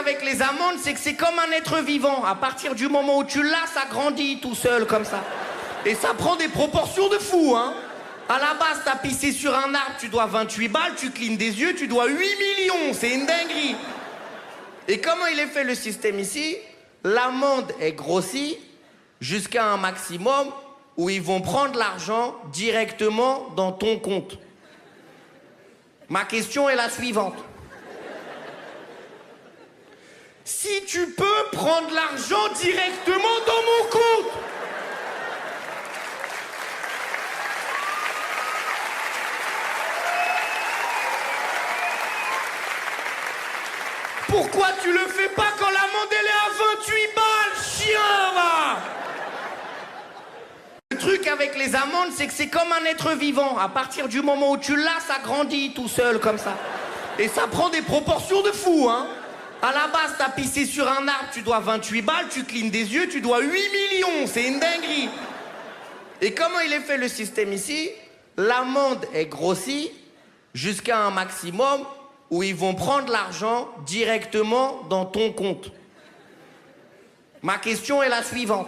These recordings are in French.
avec les amandes, c'est que c'est comme un être vivant. À partir du moment où tu l'as, ça grandit tout seul comme ça. Et ça prend des proportions de fou, hein. À la base, t'as pissé sur un arbre, tu dois 28 balles, tu clignes des yeux, tu dois 8 millions, c'est une dinguerie. Et comment il est fait le système ici? L'amende est grossie jusqu'à un maximum où ils vont prendre l'argent directement dans ton compte. Ma question est la suivante. Si tu peux prendre l'argent directement dans mon compte, pourquoi tu le fais pas quand l'amende elle est à 28 balles, chien, va? Le truc avec les amandes, c'est que c'est comme un être vivant. À partir du moment où tu l'as, ça grandit tout seul comme ça. Et ça prend des proportions de fou, hein. À la base, t'as pissé sur un arbre, tu dois 28 balles, tu clignes des yeux, tu dois 8 millions, c'est une dinguerie. Et comment il est fait le système ici? L'amende est grossie jusqu'à un maximum où ils vont prendre l'argent directement dans ton compte. Ma question est la suivante.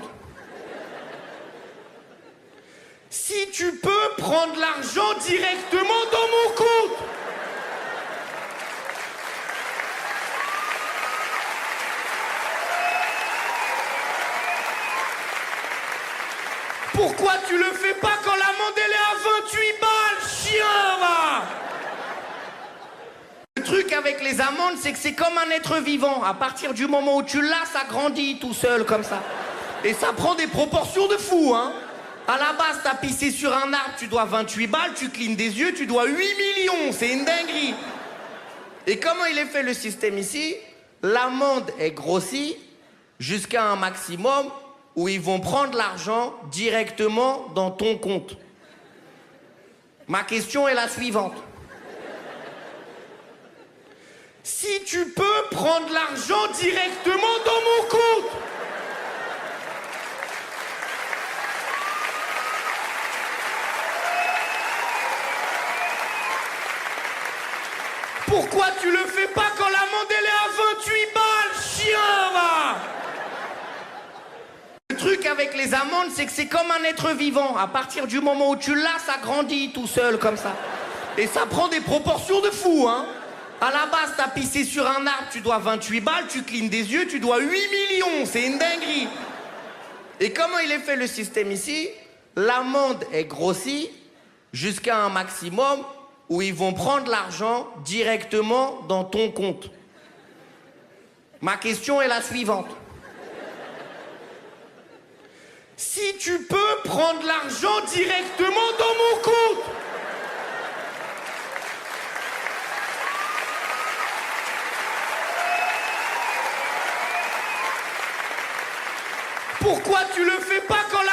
Si tu peux prendre l'argent directement dans mon compte, pourquoi tu le fais pas quand l'amende elle est à 28 balles, chien, va? Le truc avec les amandes, c'est que c'est comme un être vivant. À partir du moment où tu l'as, ça grandit tout seul comme ça. Et ça prend des proportions de fou, hein. À la base, t'as pissé sur un arbre, tu dois 28 balles, tu clignes des yeux, tu dois 8 millions, c'est une dinguerie. Et comment il est fait le système ici? L'amende est grossie jusqu'à un maximum où ils vont prendre l'argent directement dans ton compte. Ma question est la suivante. Si tu peux prendre l'argent directement dans mon compte, pourquoi tu le fais pas quand l'amende elle est à 28 balles, chien, va? Le truc avec les amandes, c'est que c'est comme un être vivant. À partir du moment où tu l'as, ça grandit tout seul comme ça. Et ça prend des proportions de fou, hein. À la base, t'as pissé sur un arbre, tu dois 28 balles, tu clignes des yeux, tu dois 8 millions, c'est une dinguerie. Et comment il est fait le système ici? L'amende est grossie jusqu'à un maximum où ils vont prendre l'argent directement dans ton compte. Ma question est la suivante. Si tu peux prendre l'argent directement dans mon compte, pourquoi tu le fais pas quand